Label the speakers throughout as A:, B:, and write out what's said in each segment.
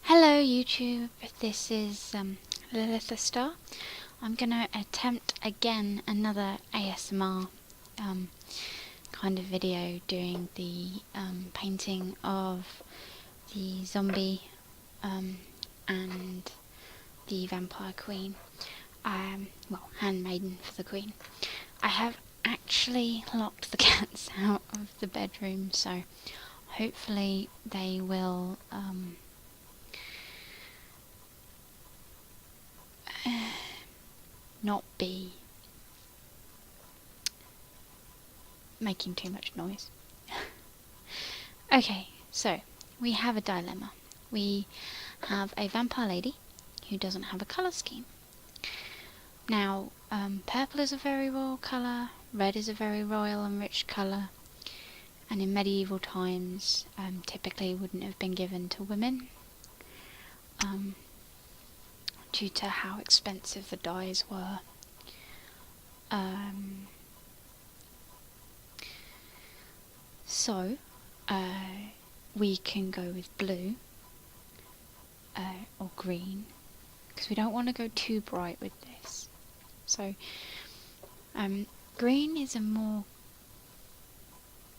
A: Hello YouTube, this is Lilith the Star. I'm gonna attempt again another ASMR kind of video doing the painting of the zombie and the vampire queen. Well, handmaiden for the queen. I have actually locked the cats out of the bedroom, so hopefully they will not be making too much noise. Okay, so we have a dilemma. We have a vampire lady who doesn't have a colour scheme. Now, purple is a very royal colour, red is a very royal and rich colour, and in medieval times typically wouldn't have been given to women due to how expensive the dyes were. So we can go with blue or green, because we don't want to go too bright with this. So green is a more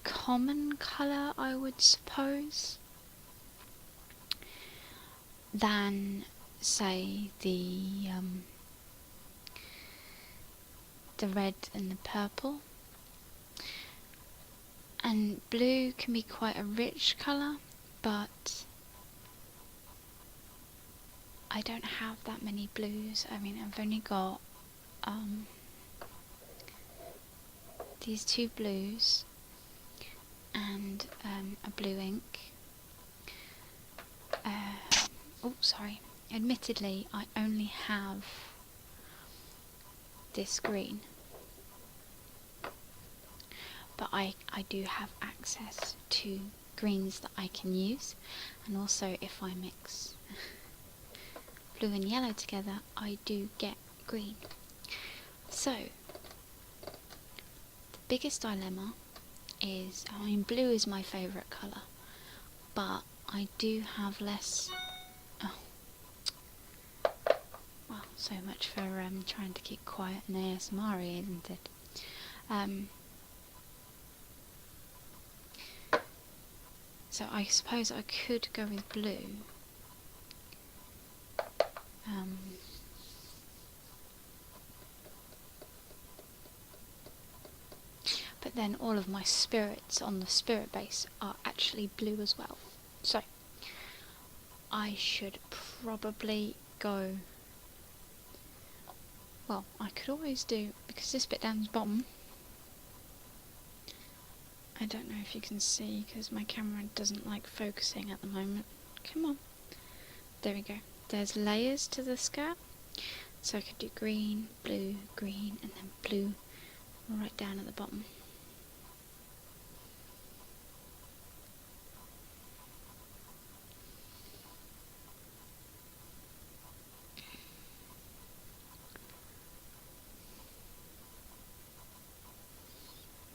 A: common colour, I would suppose, than say the red and the purple. And blue can be quite a rich colour, but I don't have that many blues. I mean, I've only got these two blues and a blue ink. Oh, sorry. Admittedly, I only have this green, but I do have access to greens that I can use, and also if I mix blue and yellow together I do get green. So the biggest dilemma is, I mean, blue is my favourite colour, but I do have less. Oh, well, so much for trying to keep quiet and ASMR, isn't it? So I suppose I could go with blue. But then all of my spirits on the spirit base are actually blue as well. So I should probably go. Well, I could always do, because this bit down the bottom, I don't know if you can see because my camera doesn't like focusing at the moment. Come on. There we go. There's layers to the skirt. So I could do green, blue, green, and then blue right down at the bottom.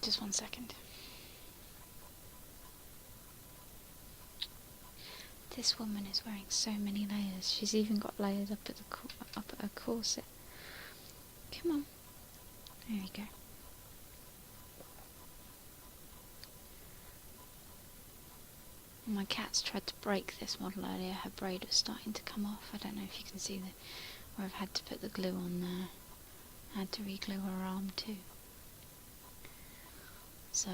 A: Just 1 second. This woman is wearing so many layers. She's even got layers up at her corset. Come on. There we go. My cat's tried to break this model earlier. Her braid was starting to come off. I don't know if you can see where I've had to put the glue on there. I had to re-glue her arm too. So,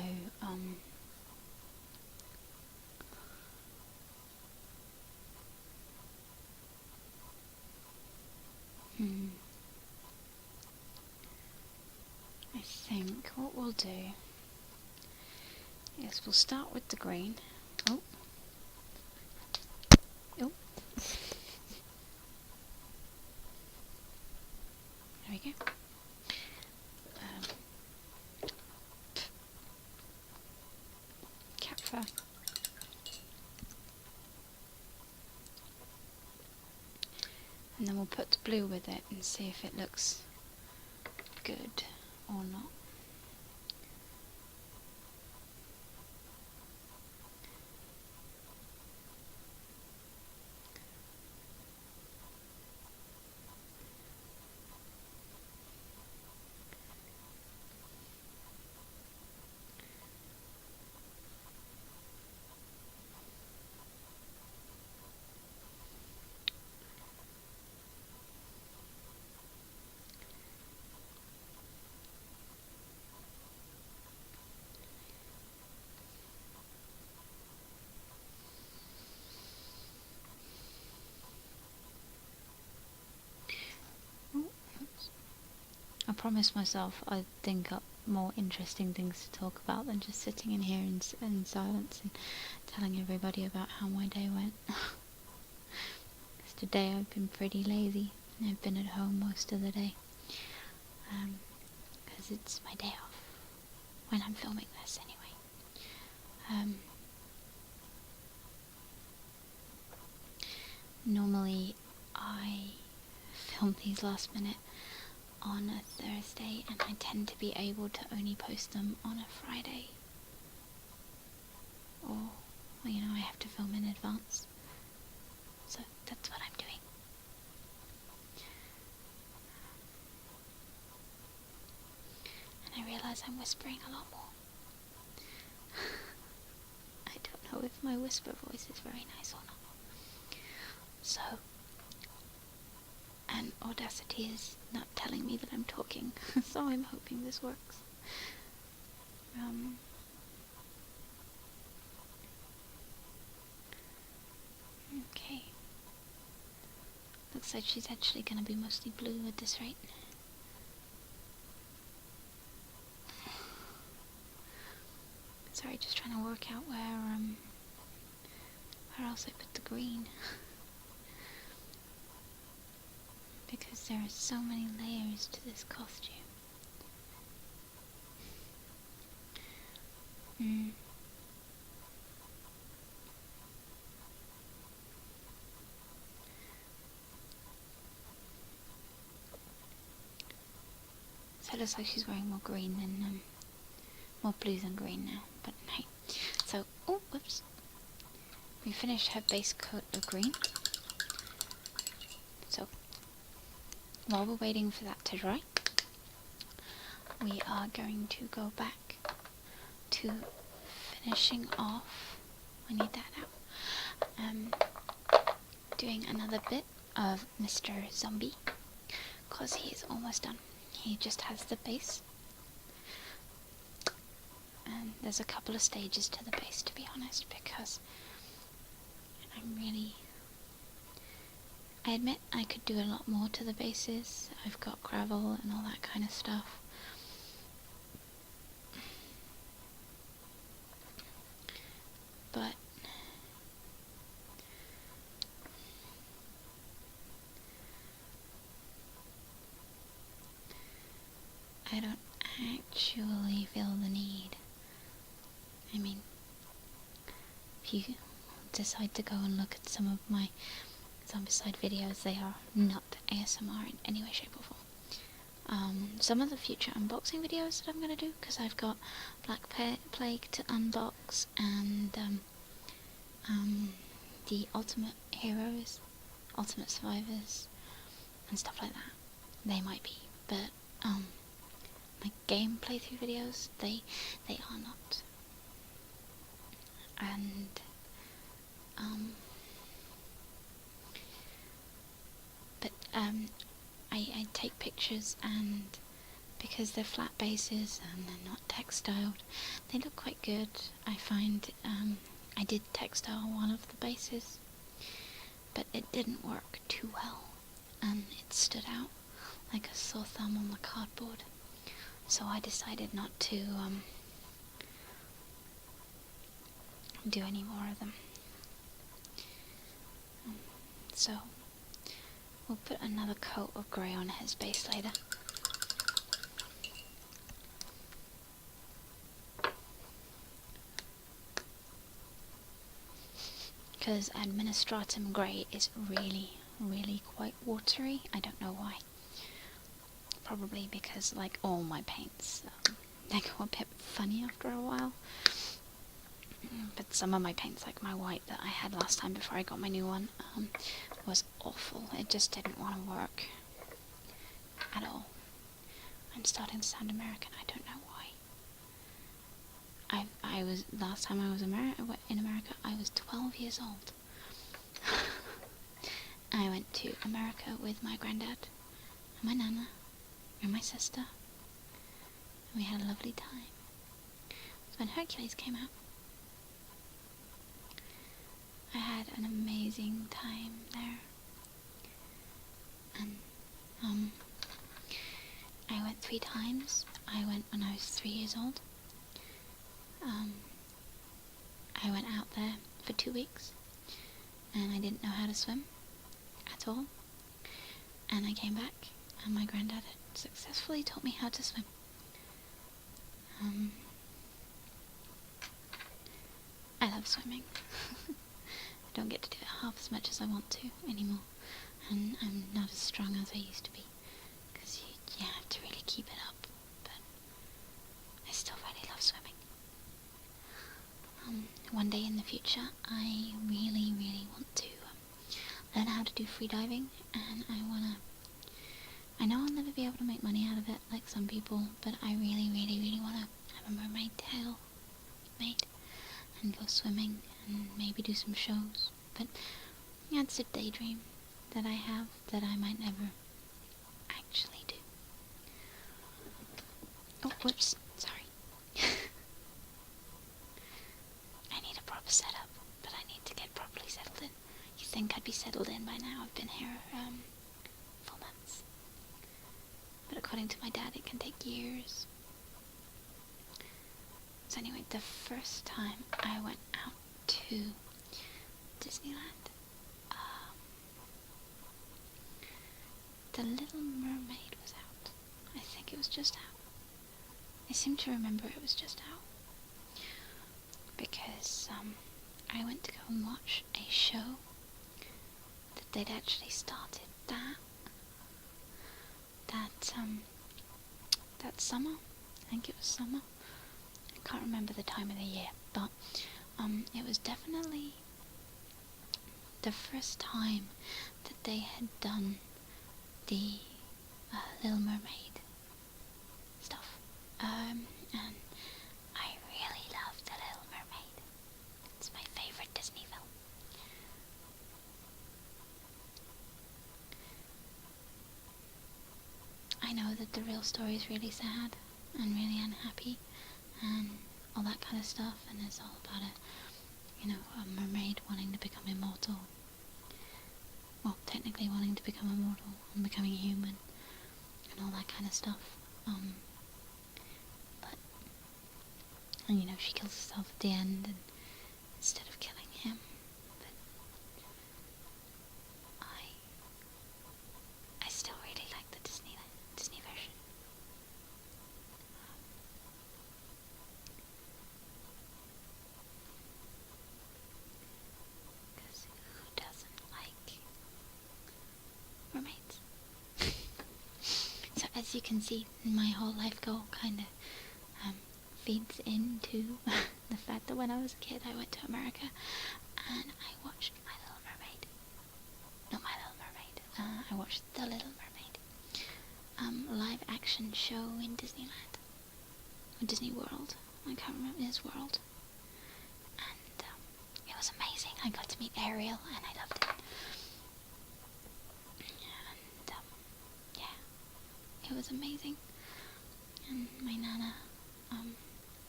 A: I think what we'll do is we'll start with the green. Oh. Oh. There we go. Cat fur. And then we'll put the blue with it and see if it looks good or not. promised myself I'd think up more interesting things to talk about than just sitting in here in silence and telling everybody about how my day went. 'Cause today I've been pretty lazy. I've been at home most of the day. 'Cause it's my day off when I'm filming this anyway. Normally I film these last minute on a Thursday, and I tend to be able to only post them on a Friday. Or, you know, I have to film in advance. So that's what I'm doing. And I realise I'm whispering a lot more. I don't know if my whisper voice is very nice or not. So, and Audacity is not telling me that I'm talking, so I'm hoping this works. Okay. Looks like she's actually gonna be mostly blue at this rate. Sorry, just trying to work out where else I put the green. Because there are so many layers to this costume. So it looks like she's wearing more green than, more blue than green now, but hey. So, oh, whoops. We finished her base coat of green. So, while we're waiting for that to dry, we are going to go back to finishing off, I need that out, doing another bit of Mr. Zombie, because he is almost done. He just has the base, and there's a couple of stages to the base, to be honest, because I admit I could do a lot more to the bases. I've got gravel and all that kind of stuff. But I don't actually feel the need. I mean, if you decide to go and look at some of my Zombicide videos, they are not ASMR in any way, shape or form. Some of the future unboxing videos that I'm going to do, because I've got Black Plague to unbox, and the Ultimate Heroes, Ultimate Survivors, and stuff like that. They might be, but my game playthrough videos, they are not. And but I take pictures, and because they're flat bases and they're not textiled, they look quite good. I find I did textile one of the bases, but it didn't work too well, and it stood out like a sore thumb on the cardboard. So I decided not to do any more of them. So we'll put another coat of grey on his base later. Because Administratum Grey is really, really quite watery. I don't know why. Probably because, like all my paints, they go a bit funny after a while. But some of my paints, like my white that I had last time before I got my new one, was awful. It just didn't want to work at all. I'm starting to sound American. I don't know why. I was, last time I was in America, I was 12 years old. I went to America with my granddad and my nana and my sister, and we had a lovely time. So when Hercules came out, I had an amazing time there, and I went 3 times. I went when I was 3 years old. I went out there for 2 weeks, and I didn't know how to swim at all. And I came back, and my granddad had successfully taught me how to swim. I love swimming. I don't get to do it half as much as I want to anymore, and I'm not as strong as I used to be, because you have to really keep it up, but I still really love swimming. One day in the future, I really, really want to learn how to do freediving, and I know I'll never be able to make money out of it like some people, but I really, really, really want to have a mermaid tail made and go swimming and maybe do some shows. But that's a daydream that I have that I might never actually do. Oh, whoops, sorry. I need a proper setup, but I need to get properly settled in. You'd think I'd be settled in by now. I've been here 4 months. But according to my dad, it can take years. So anyway, the first time I went out to Disneyland, The Little Mermaid was out. I think it was just out. I seem to remember it was just out. Because I went to go and watch a show that they'd actually started that summer. I think it was summer. I can't remember the time of the year, but it was definitely the first time that they had done the Little Mermaid stuff. And I really loved The Little Mermaid. It's my favorite Disney film. I know that the real story is really sad and really unhappy and all that kind of stuff, and it's all about a mermaid wanting to become immortal. Well, technically wanting to become immortal and becoming human and all that kind of stuff. And she kills herself at the end instead of killing him. But I still really like the Disney version. Because who doesn't like mermaids? So as you can see, my whole life goal kind of feeds into the fact that when I was a kid I went to America and I watched My Little Mermaid. Not My Little Mermaid. I watched The Little Mermaid. Live action show in Disneyland. Or Disney World. I can't remember. It is World. And it was amazing. I got to meet Ariel and I loved it. And yeah, it was amazing. And my nana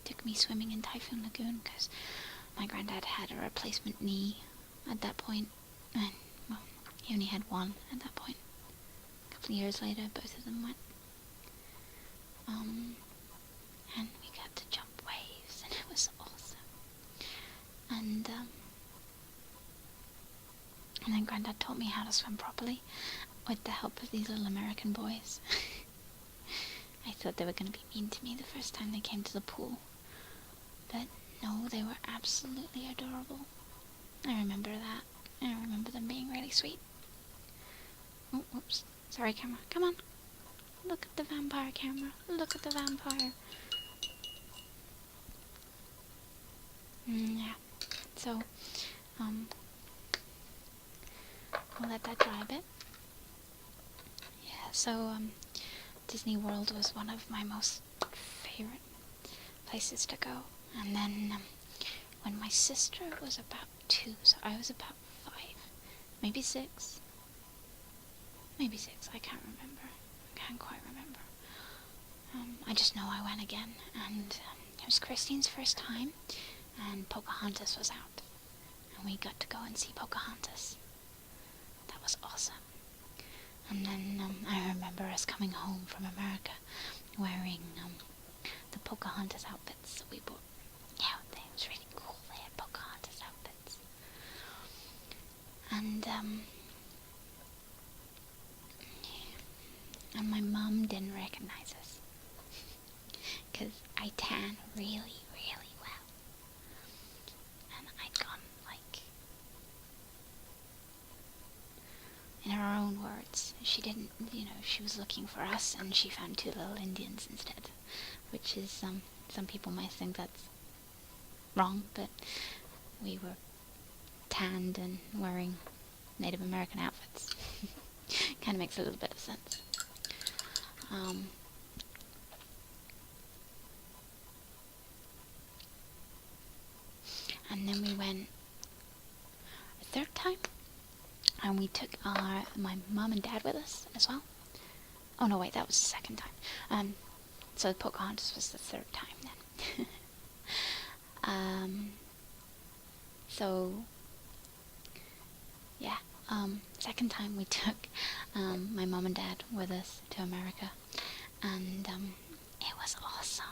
A: took me swimming in Typhoon Lagoon because my granddad had a replacement knee at that point, and well, he only had one at that point. A couple of years later, both of them went. And we got to jump waves, and it was awesome. And then granddad taught me how to swim properly with the help of these little American boys. I thought they were going to be mean to me the first time they came to the pool. But no, they were absolutely adorable. I remember that. I remember them being really sweet. Oh, whoops. Sorry, camera. Come on. Look at the vampire, camera. Look at the vampire. Yeah. So, I'll let that dry a bit. Yeah, so, Disney World was one of my most favorite places to go. And then when my sister was about 2, so I was about 5, maybe 6, I can't remember. I can't quite remember. I just know I went again, and it was Christine's first time, and Pocahontas was out, and we got to go and see Pocahontas. That was awesome. And then I remember us coming home from America wearing the Pocahontas outfits that we bought. Yeah, it was really cool. They had Pocahontas outfits. And my mum didn't recognize us because I tan really, really well. And I'd gone, like, in her own words, she didn't, she was looking for us and she found two little Indians instead, which is, some people might think that's wrong, but we were tanned and wearing Native American outfits. Kind of makes a little bit of sense. And then we went a third time, and we took my mum and dad with us as well. Oh no, wait, that was the second time. So Pocahontas was the third time then. So yeah, second time we took my mum and dad with us to America, and it was awesome.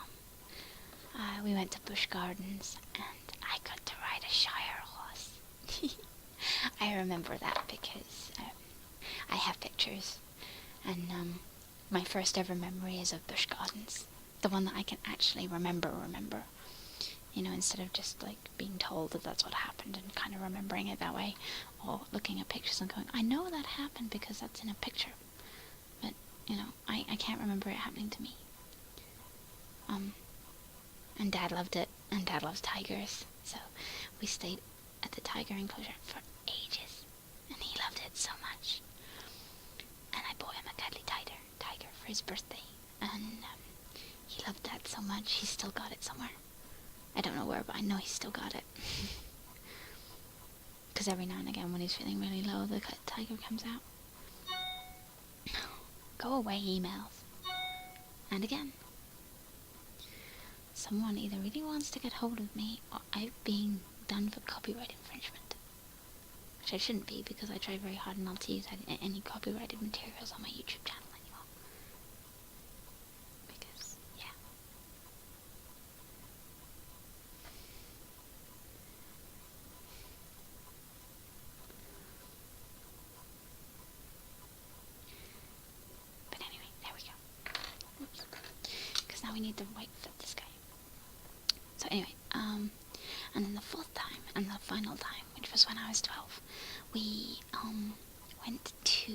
A: We went to Busch Gardens, and I got to ride a Shire horse. I remember that because I have pictures, and my first ever memory is of Busch Gardens, the one that I can actually remember, instead of just like being told that that's what happened and kind of remembering it that way, or looking at pictures and going, I know that happened because that's in a picture, but I can't remember it happening to me. And Dad loved it, and Dad loves tigers, so we stayed at the tiger enclosure for ages, and he loved it so much. And I bought him a cuddly tiger for his birthday, and he loved that so much, he's still got it somewhere. I don't know where, but I know he's still got it. Because every now and again when he's feeling really low, the tiger comes out. Go away, emails. And again. Someone either really wants to get hold of me, or I'm being done for copyright infringement. Which I shouldn't be, because I try very hard not to use any copyrighted materials on my YouTube channel anymore. Because, yeah. But anyway, there we go. Oops. Because now we need to wait for this guy. So anyway, and then the fourth time, and the final time, which was when I was 12, we, went to,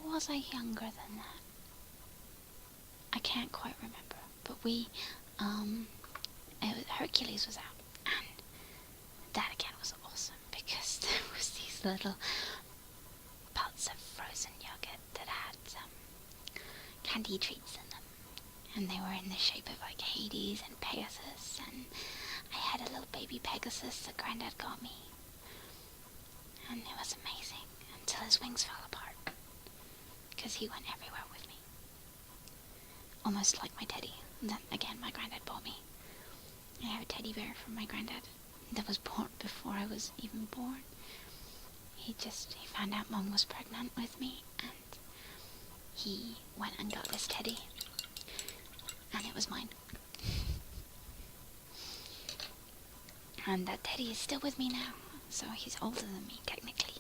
A: or was I younger than that? I can't quite remember, but Hercules was out, and that again was awesome, because there was these little pots of frozen yogurt that had candy treats in them, and they were in the shape of like Hades and Pegasus, and I had a little baby Pegasus that Granddad got me, and it was amazing until his wings fell apart, because he went everywhere with me, almost like my teddy that again my Granddad bought me. I have a teddy bear from my Granddad that was born before I was even born. He found out Mom was pregnant with me, and he went and got this teddy, and it was mine. And that teddy is still with me now, so he's older than me, technically.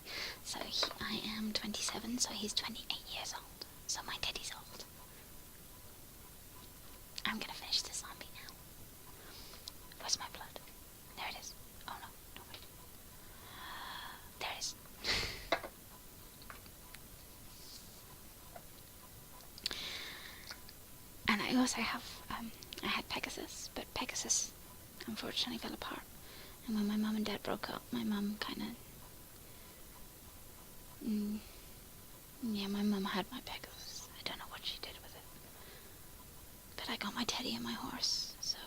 A: So I am 27, so he's 28 years old. So my teddy's old. I'm gonna finish the zombie now. Where's my blood? There it is. Oh no, wait. There it is. And I also have, I had Pegasus, but Pegasus unfortunately fell apart. And when my mum and dad broke up, my mum my mum had my Pegasus. I don't know what she did with it. But I got my teddy and my horse, so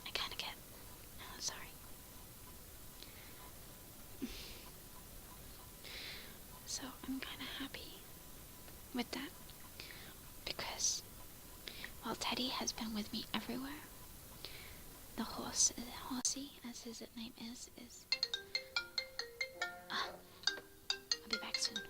A: I kind of get, sorry. So I'm kind of happy with that, because while Teddy has been with me everywhere, the Horsey, as his name is I'll be back soon.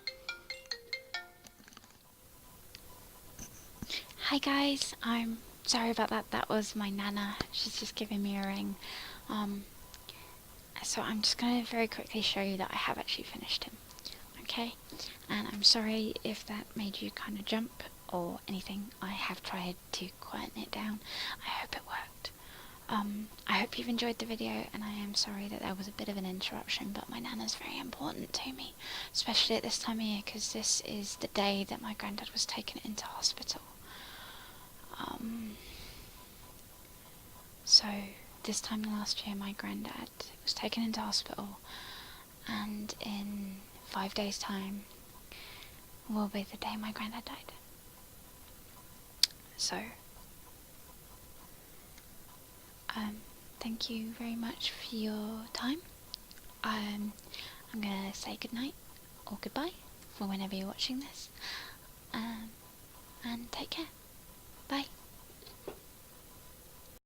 A: Hi guys, I'm sorry about that. That was my nana. She's just giving me a ring. So I'm just going to very quickly show you that I have actually finished him. Okay? And I'm sorry if that made you kind of jump or anything. I have tried to quieten it down. I hope it worked. I hope you've enjoyed the video, and I am sorry that there was a bit of an interruption, but my nana's very important to me, especially at this time of year, because this is the day that my granddad was taken into hospital. So this time last year my granddad was taken into hospital, and in 5 days time will be the day my granddad died. So thank you very much for your time. I'm gonna say goodnight or goodbye for whenever you're watching this, and take care. Bye.